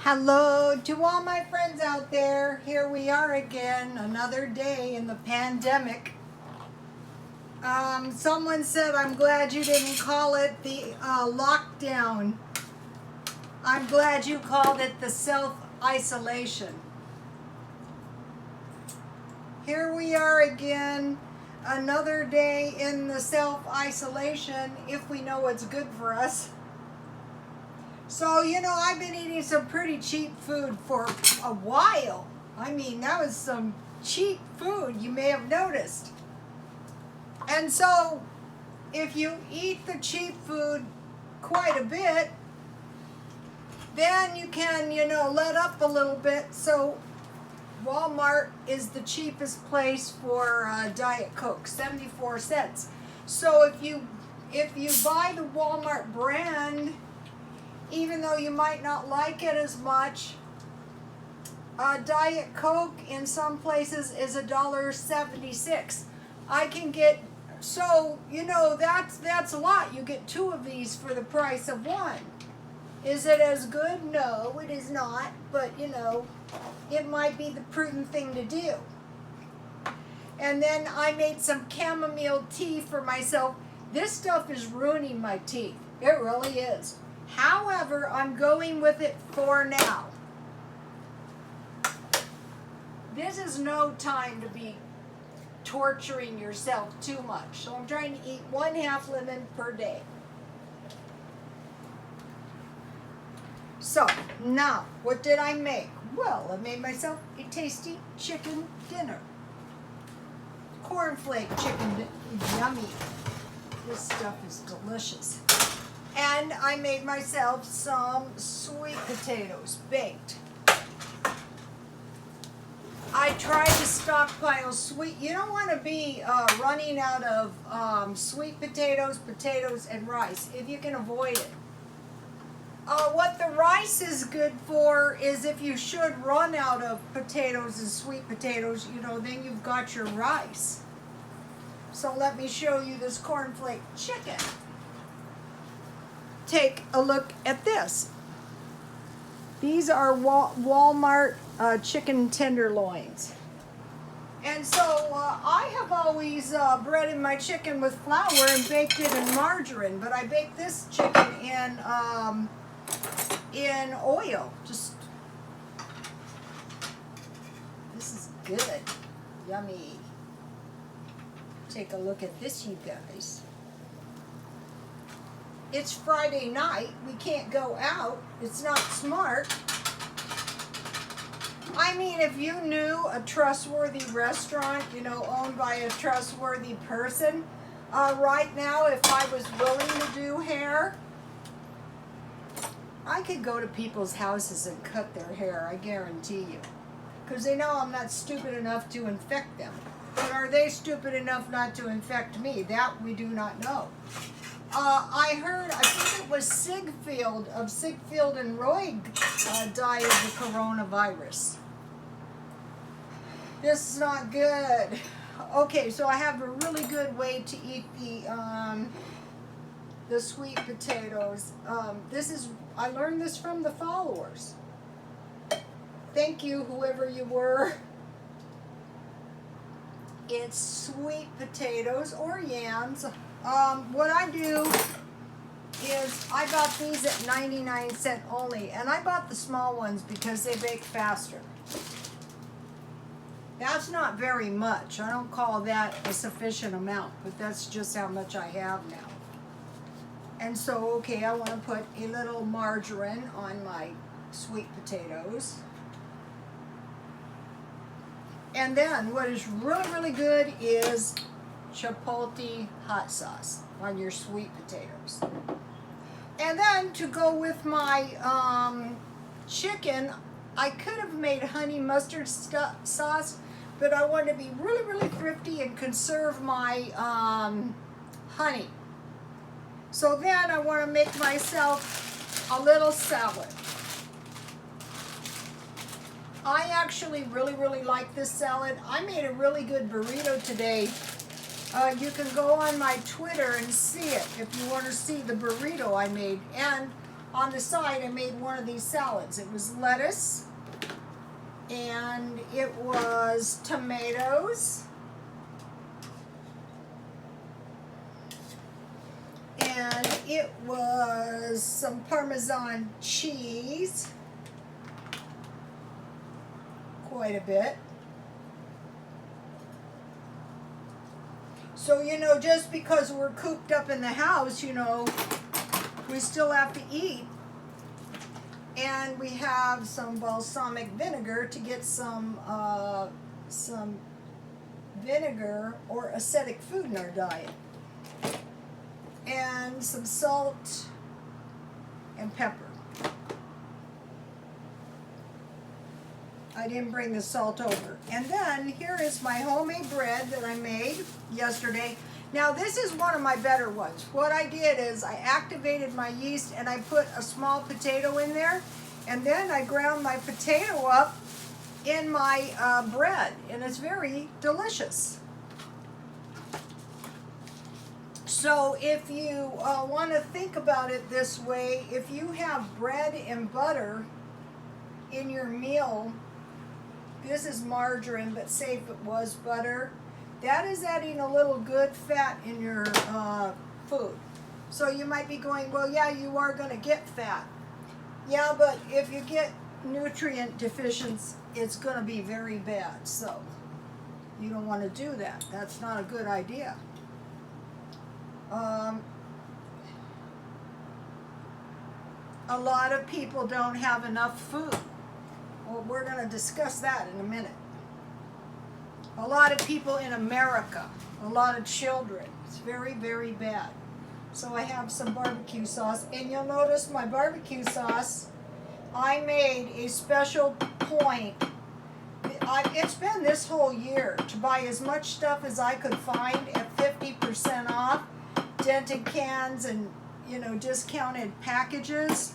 Hello to all my friends out there. Here we are again, another day in the pandemic. Someone said, I'm glad you didn't call it the lockdown. I'm glad you called it the self-isolation. Here we are again, another day in the self-isolation, if we know what's good for us. So, I've been eating some pretty cheap food for a while. I mean, that was some cheap food, you may have noticed. And so, if you eat the cheap food quite a bit, then you can, let up a little bit. So, Walmart is the cheapest place for Diet Coke, 74 cents. So, if you buy the Walmart brand, even though you might not like it as much, Diet Coke in some places is $1.76. I can get, so that's a lot. You get 2 of these for the price of 1. Is it as good? No, it is not. But it might be the prudent thing to do. And then I made some chamomile tea for myself. This stuff is ruining my teeth. It really is. However, I'm going with it for now. This is no time to be torturing yourself too much. So I'm trying to eat 1/2 lemon per day. So, now, what did I make? Well, I made myself a tasty chicken dinner. Cornflake chicken, yummy. This stuff is delicious. And I made myself some sweet potatoes, baked. I tried to stockpile sweet. You don't want to be running out of sweet potatoes, and rice, if you can avoid it. What the rice is good for is if you should run out of potatoes and sweet potatoes, then you've got your rice. So let me show you this cornflake chicken. Take a look at this. These are Walmart chicken tenderloins. And so I have always breaded my chicken with flour and baked it in margarine, but I baked this chicken in oil. Just, this is good. Yummy. Take a look at this, you guys. It's Friday night. We can't go out. It's not smart. I mean, if you knew a trustworthy restaurant, owned by a trustworthy person, right now, if I was willing to do hair, I could go to people's houses and cut their hair, I guarantee you. Because they know I'm not stupid enough to infect them. But are they stupid enough not to infect me? That we do not know. I heard, I think it was Sigfield and Roy died of the coronavirus. This is not good. Okay, so I have a really good way to eat the sweet potatoes. I learned this from the followers. Thank you, whoever you were. It's sweet potatoes or yams. What I do is I got these at 99 cents only, and I bought the small ones because they bake faster. That's not very much. I don't call that a sufficient amount, but that's just how much I have now. And so, okay, I want to put a little margarine on my sweet potatoes. And then what is really, really good is chipotle hot sauce on your sweet potatoes. And then to go with my chicken, I could have made honey mustard sauce, but I wanted to be really, really thrifty and conserve my honey. So then I want to make myself a little salad. I actually really, really like this salad. I made a really good burrito today. You can go on my Twitter and see it if you want to see the burrito I made. And on the side I made one of these salads. It was lettuce, and it was tomatoes, and it was some Parmesan cheese, quite a bit. So, you know, just because we're cooped up in the house, you know, we still have to eat. And we have some balsamic vinegar to get some vinegar or acidic food in our diet. And some salt and pepper. I didn't bring the salt over. And then here is my homemade bread that I made yesterday. Now this is one of my better ones. What I did is I activated my yeast and I put a small potato in there, and then I ground my potato up in my bread, and it's very delicious. So if you want to think about it this way, if you have bread and butter in your meal, this is margarine, but say if it was butter, that is adding a little good fat in your food. So you might be going, well, yeah, you are going to get fat. Yeah, but if you get nutrient deficiency, it's going to be very bad. So you don't want to do that. That's not a good idea. A lot of people don't have enough food. Well, we're going to discuss that in a minute. A lot of people in America, a lot of children. It's very, very bad. So I have some barbecue sauce, and you'll notice my barbecue sauce, I made a special point. It's been this whole year to buy as much stuff as I could find at 50% off, dented cans and, you know, discounted packages.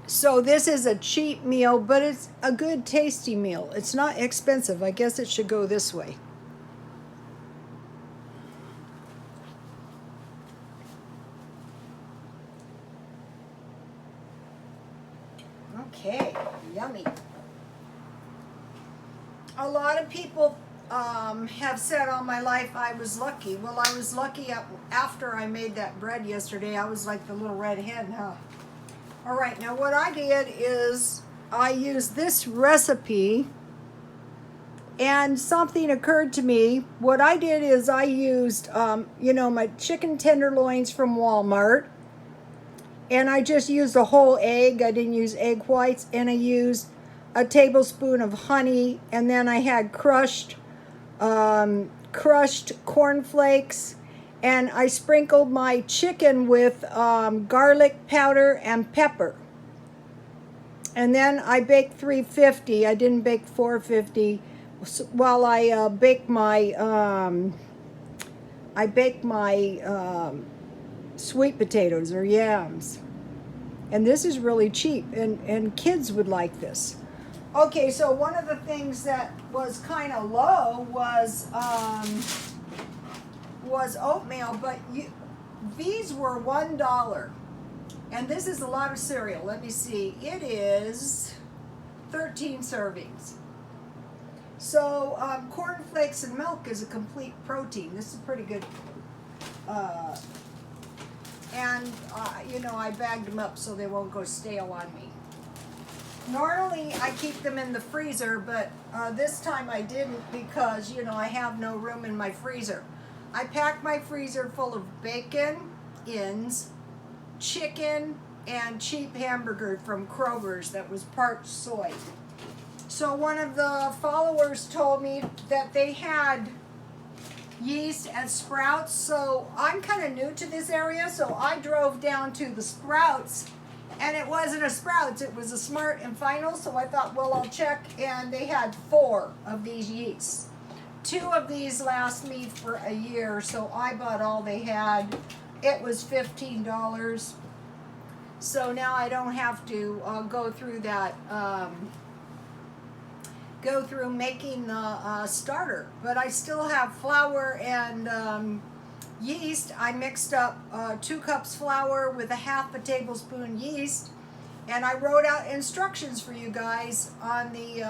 So this is a cheap meal, but it's a good tasty meal. It's not expensive. I guess it should go this way. Okay, yummy. A lot of people have said all my life I was lucky. Well, I was lucky after I made that bread yesterday. I was like the little red hen, huh? All right, now what I did is I used this recipe, and something occurred to me. What I did is I used, you know, my chicken tenderloins from Walmart, and I just used a whole egg. I didn't use egg whites, and I used a tablespoon of honey, and then I had crushed cornflakes, and I sprinkled my chicken with garlic powder and pepper. And then I baked 350. I didn't bake 450. While I bake my sweet potatoes or yams. And this is really cheap, and kids would like this. Okay, so one of the things that was kind of low was oatmeal, but these were $1. And this is a lot of cereal. Let me see. It is 13 servings. So cornflakes and milk is a complete protein. This is pretty good. You know, I bagged them up so they won't go stale on me. Normally I keep them in the freezer, but this time I didn't because, you know, I have no room in my freezer. I packed my freezer full of bacon, ends, chicken, and cheap hamburger from Kroger's that was part soy. So one of the followers told me that they had yeast at Sprouts. So I'm kind of new to this area, so I drove down to the Sprouts, and it wasn't a Sprouts, it was a Smart and Final. So I thought, well, I'll check, and they had 4 of these yeasts. 2 of these last me for a year, so I bought all they had. It was $15. So now I don't have to go through that, go through making the starter. But I still have flour and yeast, I mixed up 2 cups flour with a half a tablespoon yeast, and I wrote out instructions for you guys on the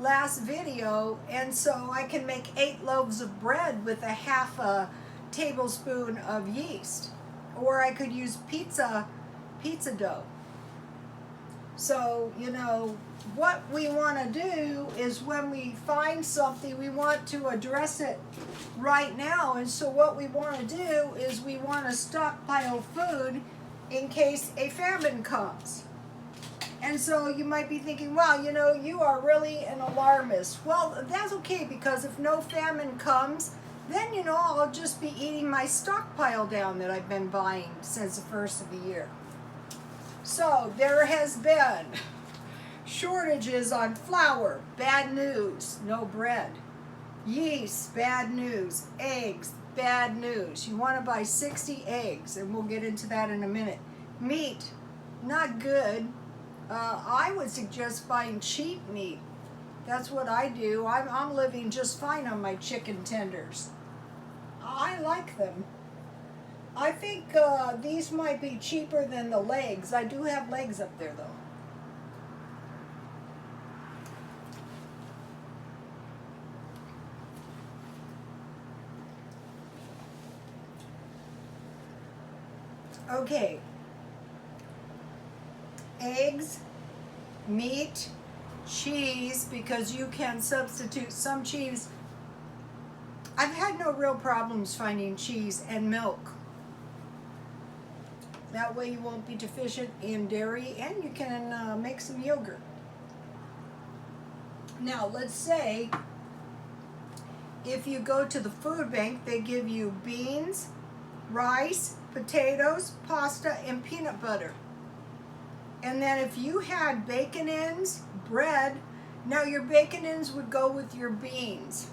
last video, and so I can make 8 loaves of bread with a half a tablespoon of yeast, or I could use pizza dough. So, you know, what we want to do is when we find something, we want to address it right now. And so what we want to do is we want to stockpile food in case a famine comes. And so you might be thinking, wow, you know, you are really an alarmist. Well, that's okay, because if no famine comes, then, you know, I'll just be eating my stockpile down that I've been buying since the first of the year. So there has been shortages on flour, bad news, no bread. Yeast, bad news. Eggs, bad news. You want to buy 60 eggs, and we'll get into that in a minute. Meat, not good. I would suggest buying cheap meat. That's what I do. I'm living just fine on my chicken tenders. I like them. I think these might be cheaper than the legs. I do have legs up there, though. Okay. Eggs, meat, cheese, because you can substitute some cheese. I've had no real problems finding cheese, and milk. That way you won't be deficient in dairy, and you can make some yogurt. Now, let's say if you go to the food bank, they give you beans, rice, potatoes, pasta, and peanut butter. And then if you had bacon ends, bread, now your bacon ends would go with your beans.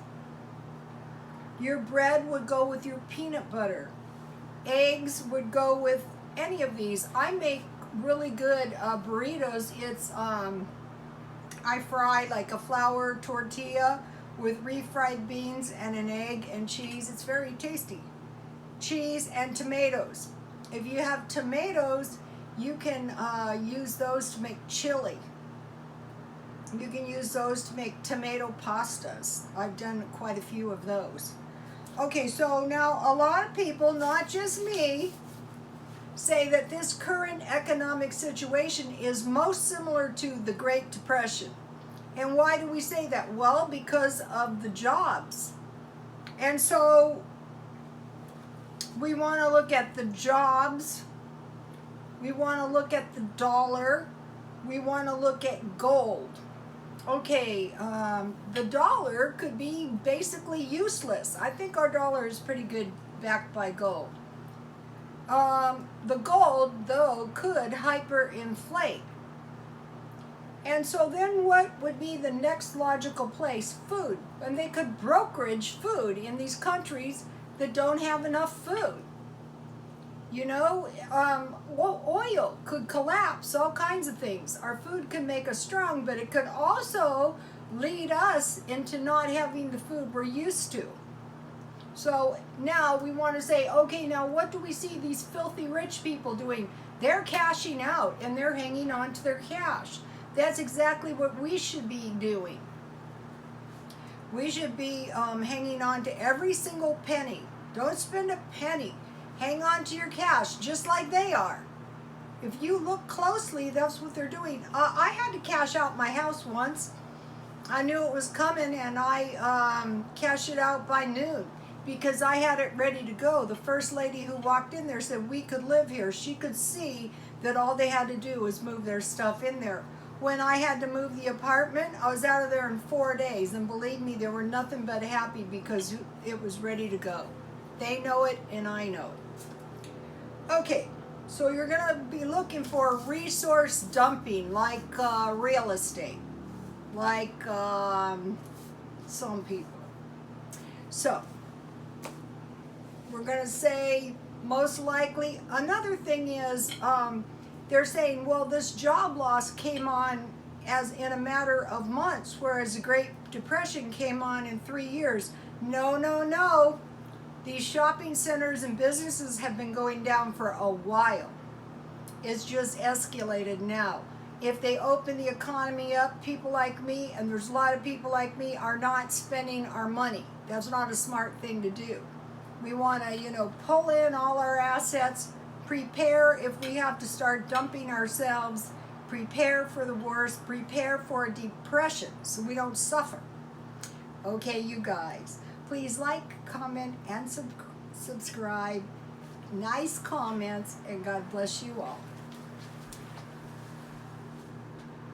Your bread would go with your peanut butter. Eggs would go with any of these. I make really good burritos. It's I fry like a flour tortilla with refried beans and an egg and cheese. It's very tasty. Cheese and tomatoes. If you have tomatoes, you can use those to make chili. You can use those to make tomato pastas. I've done quite a few of those. Okay, so now a lot of people, not just me, say that this current economic situation is most similar to the Great Depression. And why do we say that? Well, because of the jobs. And so we want to look at the jobs. We want to look at the dollar. We want to look at gold. Okay, the dollar could be basically useless. I think our dollar is pretty good backed by gold. The gold, though, could hyperinflate. And so then what would be the next logical place? Food. And they could brokerage food in these countries that don't have enough food. You know, oil could collapse, all kinds of things. Our food can make us strong, but it could also lead us into not having the food we're used to. So now we want to say, okay, now what do we see these filthy rich people doing? They're cashing out and they're hanging on to their cash. That's exactly what we should be doing. We should be hanging on to every single penny. Don't spend a penny. Hang on to your cash, just like they are. If you look closely, that's what they're doing. I had to cash out my house once. I knew it was coming, and I cashed it out by noon because I had it ready to go. The first lady who walked in there said we could live here. She could see that all they had to do was move their stuff in there. When I had to move the apartment, I was out of there in 4 days, and believe me, they were nothing but happy because it was ready to go. They know it, and I know it. Okay, so you're going to be looking for resource dumping, like real estate, like some people. So, we're going to say most likely. Another thing is, they're saying, well, this job loss came on as in a matter of months, whereas the Great Depression came on in 3 years. No, no, no. These shopping centers and businesses have been going down for a while. It's just escalated now. If they open the economy up, people like me, and there's a lot of people like me, are not spending our money. That's not a smart thing to do. We want to, pull in all our assets, prepare if we have to start dumping ourselves, prepare for the worst, prepare for a depression so we don't suffer. Okay, you guys, please like, comment, and subscribe. Nice comments, and God bless you all.